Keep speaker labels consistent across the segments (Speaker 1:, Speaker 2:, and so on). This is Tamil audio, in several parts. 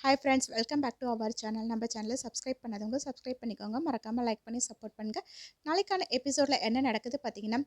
Speaker 1: Hi friends, welcome back to our channel. நம்ம சேனலை சப்ஸ்கிரைப் பண்ணாதவங்க சப்ஸ்கிரைப் பண்ணிக்கோங்க. மறக்காமல் லைக் பண்ணி சப்போர்ட் பண்ணுங்கள். நாளைக்கான எபிசோடில் என்ன நடக்குது பார்த்தீங்கன்னா,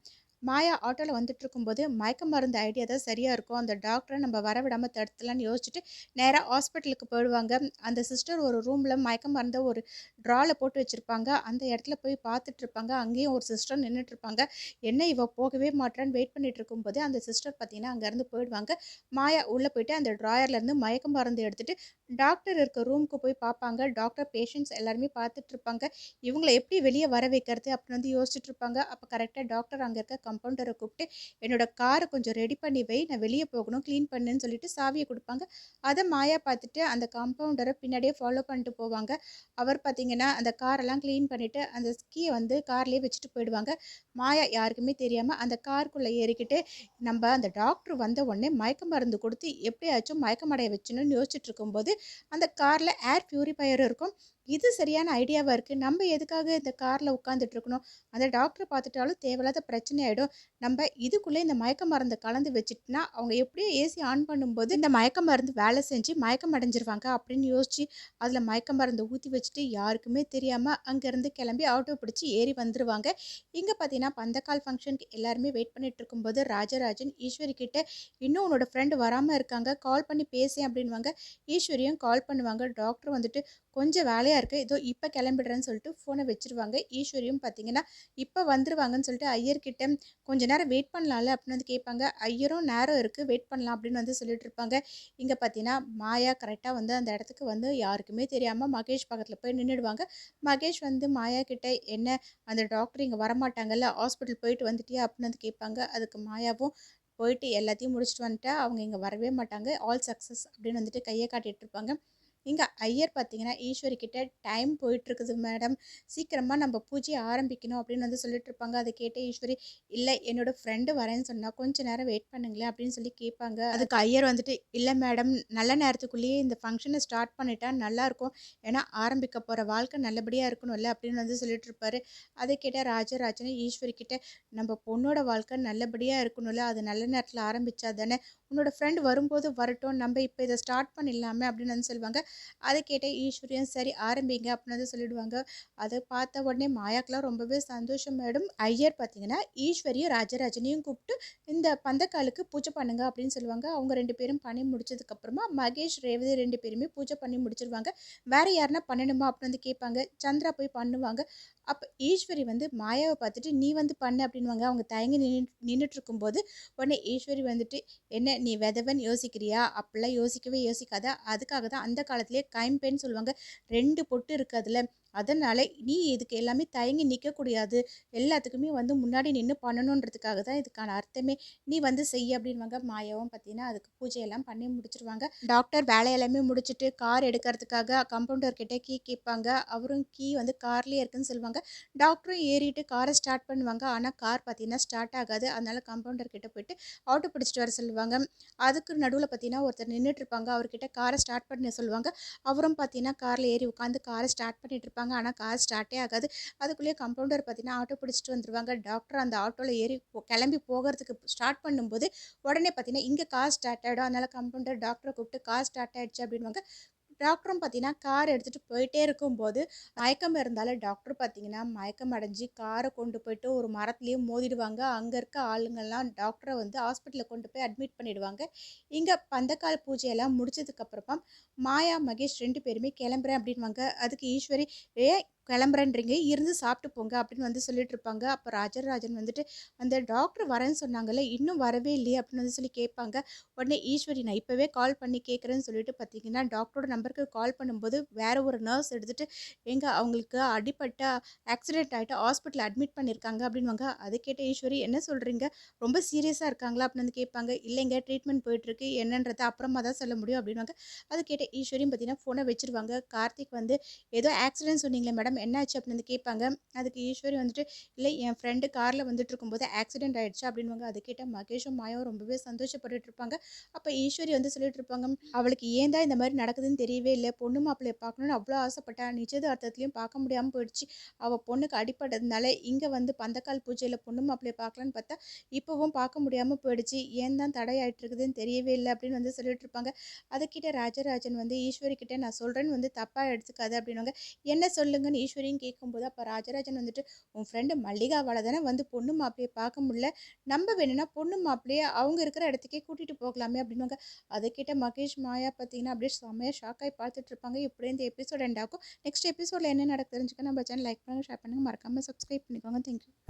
Speaker 1: மாயா ஆட்டோவில் வந்துட்டு இருக்கும்போது மயக்க மருந்து ஐடியா தான் சரியாக இருக்கும். அந்த டாக்டரை நம்ம வரவிடாமல் தடுத்துலான்னு யோசிச்சுட்டு நேராக ஹாஸ்பிட்டலுக்கு போயிடுவாங்க. அந்த சிஸ்டர் ஒரு ரூமில் மயக்க மருந்தை ஒரு ட்ராவில் போட்டு வச்சுருப்பாங்க. அந்த இடத்துல போய் பார்த்துட்டு இருப்பாங்க. அங்கேயும் ஒரு சிஸ்டர் நின்றுட்டு இருப்பாங்க. என்ன இவ போகவே மாட்டான்னு வெயிட் பண்ணிட்டு இருக்கும்போது அந்த சிஸ்டர் பார்த்தீங்கன்னா அங்கேருந்து போயிடுவாங்க. மாயா உள்ளே போயிட்டு அந்த ட்ராயர்லேருந்து மயக்க மருந்து எடுத்துகிட்டு டாக்டர் இருக்க ரூமுக்கு போய் பார்ப்பாங்க. டாக்டர் பேஷண்ட்ஸ் எல்லாருமே பார்த்துட்டு இருப்பாங்க. இவங்கள எப்படி வெளியே வர வைக்கிறது அப்படின்னு வந்து யோசிச்சுட்டு இருப்பாங்க. அப்போ கரெக்டாக டாக்டர் அங்கே இருக்க கம்பவுண்டரை கூப்பிட்டு, என்னோட காரை கொஞ்சம் ரெடி பண்ணி வை, நான் வெளியே போகணும், க்ளீன் பண்ணுன்னு சொல்லிட்டு சாவியை கொடுப்பாங்க. அதை மாயா பார்த்துட்டு அந்த கம்பவுண்டரை பின்னாடியே ஃபாலோ பண்ணிட்டு போவாங்க. அவர் பார்த்தீங்கன்னா அந்த காரெல்லாம் க்ளீன் பண்ணிவிட்டு அந்த கீயை வந்து கார்லேயே வச்சுட்டு போயிடுவாங்க. மாயா யாருக்குமே தெரியாமல் அந்த காருக்குள்ளே ஏறிக்கிட்டு நம்ம அந்த டாக்டர் வந்த உடனே மயக்க மருந்து கொடுத்து எப்படியாச்சும் மயக்கமடைய வச்சணும்னு யோசிச்சுட்டு இருக்கும்போது அந்த காரில் ஏர் பியூரிஃபையர் இருக்கும். இது சரியான ஐடியாவாக இருக்குது. நம்ம எதுக்காக இந்த காரில் உட்காந்துட்டு இருக்கணும்? அந்த டாக்டரை பார்த்துட்டாலும் தேவையில்லாத பிரச்சனை ஆகிடும். நம்ம இதுக்குள்ளே இந்த மயக்க மருந்தை கலந்து வச்சுட்டுனா அவங்க எப்படியும் ஏசி ஆன் பண்ணும்போது இந்த மயக்க மருந்து வேலை செஞ்சு மயக்கம் அடைஞ்சிருவாங்க அப்படின்னு யோசிச்சு அதில் மயக்க மருந்து ஊற்றி வச்சுட்டு யாருக்குமே தெரியாமல் அங்கேருந்து கிளம்பி ஆட்டோ பிடிச்சி ஏறி வந்துடுவாங்க. இங்கே பார்த்தீங்கன்னா பந்தக்கால் ஃபங்க்ஷனுக்கு எல்லாருமே வெயிட் பண்ணிட்டு இருக்கும்போது ராஜராஜன் ஈஸ்வரி கிட்ட, இன்னும் உன்னோட ஃப்ரெண்டு வராமல் இருக்காங்க, கால் பண்ணி பேசேன் அப்படின்வாங்க. ஈஸ்வரியும் கால் பண்ணுவாங்க. டாக்டர் வந்துட்டு கொஞ்சம் வேலையாக இருக்குது, ஏதோ இப்போ கிளம்பிடுறேன்னு சொல்லிட்டு ஃபோனை வச்சுருவாங்க. ஈஸ்வரியும் பார்த்தீங்கன்னா இப்போ வந்துடுவாங்கன்னு சொல்லிட்டு ஐயர்கிட்ட கொஞ்ச நேரம் வெயிட் பண்ணலாம்ல அப்படின்னு வந்து கேட்பாங்க. ஐயரும் நேரம் இருக்குது, வெயிட் பண்ணலாம் அப்படின்னு வந்து சொல்லிட்டு இருப்பாங்க. இங்கே பார்த்தீங்கன்னா மாயா கரெக்டாக வந்து அந்த இடத்துக்கு வந்து யாருக்குமே தெரியாமல் மகேஷ் பக்கத்தில் போய் நின்றுடுவாங்க. மகேஷ் வந்து மாயா கிட்ட, என்ன அந்த டாக்டர் இங்கே வரமாட்டாங்கல்ல, ஹாஸ்பிட்டல் போயிட்டு வந்துட்டியா அப்படின்னு வந்து கேட்பாங்க. அதுக்கு மாயாவும், போயிட்டு எல்லாத்தையும் முடிச்சுட்டு வந்துட்டா அவங்க இங்கே வரவே மாட்டாங்க, ஆல் சக்ஸஸ் அப்படின்னு வந்துட்டு கையை காட்டிகிட்டு இருப்பாங்க. இங்கே ஐயர் பார்த்தீங்கன்னா ஈஸ்வரி கிட்ட, டைம் போயிட்டுருக்குது மேடம், சீக்கிரமாக நம்ம பூஜையை ஆரம்பிக்கணும் அப்படின்னு வந்து சொல்லிட்டு இருப்பாங்க. அதை கேட்ட ஈஸ்வரி, இல்லை என்னோட ஃப்ரெண்டு வரேன்னு சொன்னால் கொஞ்சம் நேரம் வெயிட் பண்ணுங்களேன் அப்படின்னு சொல்லி கேட்பாங்க. அதுக்கு ஐயர் வந்துட்டு, இல்லை மேடம், நல்ல நேரத்துக்குள்ளேயே இந்த ஃபங்க்ஷனை ஸ்டார்ட் பண்ணிட்டா நல்லாயிருக்கும், ஏன்னா ஆரம்பிக்க போகிற வாழ்க்கை நல்லபடியாக இருக்கணும்ல அப்படின்னு வந்து சொல்லிட்டு இருப்பாரு. அதை கேட்ட ராஜராஜன் ஈஸ்வரி கிட்ட, நம்ம பொண்ணோட வாழ்க்கை நல்லபடியாக இருக்கணும்ல, அது நல்ல நேரத்தில் ஆரம்பித்தா தானே, உன்னோட ஃப்ரெண்டு வரும்போது வரட்டும், நம்ம இப்போ இதை ஸ்டார்ட் பண்ணிடலாமே அப்படின்னு வந்து சொல்லுவாங்க. அதை கேட்ட ஈஸ்வரியும் சரி ஆரம்பிங்க அப்படின்னு வந்து சொல்லிடுவாங்க. அதை பார்த்த உடனே மாயாக்கெலாம் ரொம்பவே சந்தோஷம் மேடம். ஐயர் பார்த்தீங்கன்னா ஈஸ்வரியும் ராஜராஜனையும் கூப்பிட்டு இந்த பந்தக்காலுக்கு பூஜை பண்ணுங்க அப்படின்னு சொல்லுவாங்க. அவங்க 2 பேரும் பண்ணி முடிச்சதுக்கப்புறமா மகேஷ் ரேவதி 2 பேருமே பூஜை பண்ணி முடிச்சிருவாங்க. வேறு யாருன்னா பண்ணணுமா அப்படின்னு வந்து கேட்பாங்க. சந்திரா போய் பண்ணுவாங்க. அப்போ ஈஸ்வரி வந்து மாயாவை பார்த்துட்டு, நீ வந்து பண்ணு அப்படின்வாங்க. அவங்க தயங்கி நின்றுட்டு இருக்கும்போது உடனே ஈஸ்வரி வந்துட்டு, என்ன நீ வெதவன் யோசிக்கிறியா, அப்படிலாம் யோசிக்கவே யோசிக்காத, அதுக்காக தான் அந்த காலத்திலே கைம்பெண் சொல்லுவாங்க, 2 பொட்டு இருக்குது அதில், அதனால் நீ இதுக்கு எல்லாமே தயங்கி நிற்கக்கூடாது, எல்லாத்துக்குமே வந்து முன்னாடி நின்று பண்ணணுன்றதுக்காக தான் இதுக்கான அர்த்தமே, நீ வந்து செய்ய அப்படின்வாங்க. மாயாவும் பார்த்தீங்கன்னா அதுக்கு பூஜையெல்லாம் பண்ணி முடிச்சிருவாங்க. டாக்டர் வேலையெல்லாமே முடிச்சுட்டு கார் எடுக்கிறதுக்காக கம்பவுண்டர் கிட்டே கீ கேட்பாங்க. அவரும் கீ வந்து கார்லேயே இருக்குன்னு சொல்லுவாங்க. டாக்டரும் ஏறிட்டு காரை ஸ்டார்ட் பண்ணுவாங்க. ஆனால் கார் பார்த்தீங்கன்னா ஸ்டார்ட் ஆகாது. அதனால கம்பவுண்டர் கிட்ட போயிட்டு ஆட்டோ பிடிச்சிட்டு வர சொல்லுவாங்க. அதுக்கு நடுவில் பார்த்தீங்கன்னா ஒருத்தர் நின்றுட்டு இருப்பாங்க. அவர்கிட்ட காரை ஸ்டார்ட் பண்ண சொல்லுவாங்க. அவரும் பார்த்தீங்கன்னா காரில் ஏறி உட்காந்து காரை ஸ்டார்ட் பண்ணிட்டு இருப்பாங்க. ஆனால் கார் ஸ்டார்ட்டே ஆகாது. அதுக்குள்ளேயே கம்பவுண்டர் பார்த்தீங்கன்னா ஆட்டோ பிடிச்சிட்டு வந்துருவாங்க. டாக்டர் அந்த ஆட்டோவில் ஏறி கிளம்பி போகிறதுக்கு ஸ்டார்ட் பண்ணும்போது உடனே பார்த்தீங்கன்னா இங்கே கார் ஸ்டார்ட் ஆகிடும். அதனால கம்பவுண்டர் டாக்டரை கூப்பிட்டு, கார் ஸ்டார்ட் ஆகிடுச்சு அப்படின்வாங்க. டாக்டரும் பார்த்தீங்கன்னா கார் எடுத்துகிட்டு போயிட்டே இருக்கும்போது மயக்கம் இருந்தால டாக்டர் பார்த்தீங்கன்னா மயக்கம் அடைஞ்சு காரை கொண்டு போயிட்டு ஒரு மரத்துலேயே மோதிடுவாங்க. அங்கே இருக்க ஆளுங்கள்லாம் டாக்டரை வந்து ஹாஸ்பிட்டலில் கொண்டு போய் அட்மிட் பண்ணிடுவாங்க. இங்கே பந்தக்கால் பூஜையெல்லாம் முடிச்சதுக்கப்புறமா மாயா மகேஷ் 2 பேருமே கிளம்புறேன் அப்படின்வாங்க. அதுக்கு ஈஸ்வரி, ஏன் கிளம்புறேன்றீங்க, இருந்து சாப்பிட்டு போங்க அப்படின்னு வந்து சொல்லிட்டு இருப்பாங்க. அப்போ ராஜராஜன் வந்துட்டு, அந்த டாக்டர் வரேன்னு சொன்னாங்கல்ல, இன்னும் வரவே இல்லையே அப்படின்னு வந்து சொல்லி கேட்பாங்க. உடனே ஈஸ்வரி, நான் இப்போவே கால் பண்ணி கேட்குறேன்னு சொல்லிட்டு பார்த்தீங்கன்னா டாக்டரோட நம்பருக்கு கால் பண்ணும்போது வேற ஒரு நர்ஸ் எடுத்துகிட்டு, எங்க அவங்களுக்கு அடிபட்ட ஆக்சிடென்ட் ஆகிட்டு ஹாஸ்பிட்டலில் அட்மிட் பண்ணியிருக்காங்க அப்படின்வாங்க. அதை கேட்ட ஈஸ்வரி, என்ன சொல்கிறீங்க, ரொம்ப சீரியஸாக இருக்காங்களா அப்படின்னு வந்து கேட்பாங்க. இல்லைங்க, ட்ரீட்மெண்ட் போயிட்டுருக்கு, என்னன்றதை அப்புறமா தான் சொல்ல முடியும் அப்படின்வாங்க. அது கேட்ட ஈஸ்வரியும் பார்த்தீங்கன்னா ஃபோனை வச்சுருவாங்க. கார்த்திக் வந்து, ஏதோ ஆக்சிடென்ட் சொன்னீங்களே மேடம், என்னாச்சு அப்படின்னு வந்து கேட்பாங்க. அதுக்கு ஈஸ்வரி வந்துட்டு, இல்லை என் ஃப்ரெண்டு காரில் வந்துட்டு இருக்கும்போது ஆக்சிடென்ட் ஆயிடுச்சு அப்படின்வாங்க. அதை கேட்ட மகேஷும் மாயாவும் ரொம்பவே சந்தோஷப்பட்டுட்டு இருப்பாங்க. அப்போ ஈஸ்வரி வந்து சொல்லிட்டு இருப்பாங்க, அவளுக்கு ஏன் தான் இந்த மாதிரி நடக்குதுன்னு தெரியவே இல்லை, பொண்ணு மாப்பிள்ளையை பார்க்கணுன்னு அவ்வளோ ஆசைப்பட்டா, நிச்சயதார்த்தத்துலையும் பார்க்க முடியாமல் போயிடுச்சு. அவள் பொண்ணுக்கு அடிப்பட்டதுனால இங்கே வந்து பந்தக்கால் பூஜையில் பொண்ணு மாப்பிள்ளையை பார்க்கலான்னு பார்த்தா இப்போவும் பார்க்க முடியாமல் போயிடுச்சு, ஏன் தான் தடை ஆயிட்டு இருக்குதுன்னு தெரியவே இல்லை அப்படின்னு வந்து சொல்லிட்டு இருப்பாங்க. அதுக்கிட்ட ராஜராஜன் வந்து ஈஸ்வரி கிட்ட நான் சொல்கிறேன்னு வந்து தப்பாக எடுத்துக்காது அப்படின்வாங்க. என்ன சொல்லுங்கன்னு ஈஸ்வரியும் கேட்கும்போது அப்போ ராஜராஜன் வந்துட்டு, உன் ஃப்ரெண்டு மல்லிகாவால் தானே வந்து பொண்ணு மாப்பிள்ளையை பார்க்க முடியல, நம்ம வேணும்னா பொண்ணு மாப்பிள்ளையை அவங்க இருக்கிற இடத்துக்கே கூட்டிகிட்டு போகலாமே அப்படின்வாங்க. அதை கிட்ட மகேஷ் மாயா பார்த்தீங்கன்னா அப்படியே செம்மையாக ஷாக் ஆகி பார்த்துட்டு இருப்பாங்க. இப்படியே இந்த எபிசோட் எண்ட் ஆகும். நெக்ஸ்ட் எபிசோடில் என்ன நடக்கு தெரிஞ்சுக்க நம்ம சேனல் லைக் பண்ணுங்கள், ஷேர் பண்ணுங்கள், மறக்காமல் சப்ஸ்கிரைப் பண்ணிக்கோங்க. தேங்க்யூ.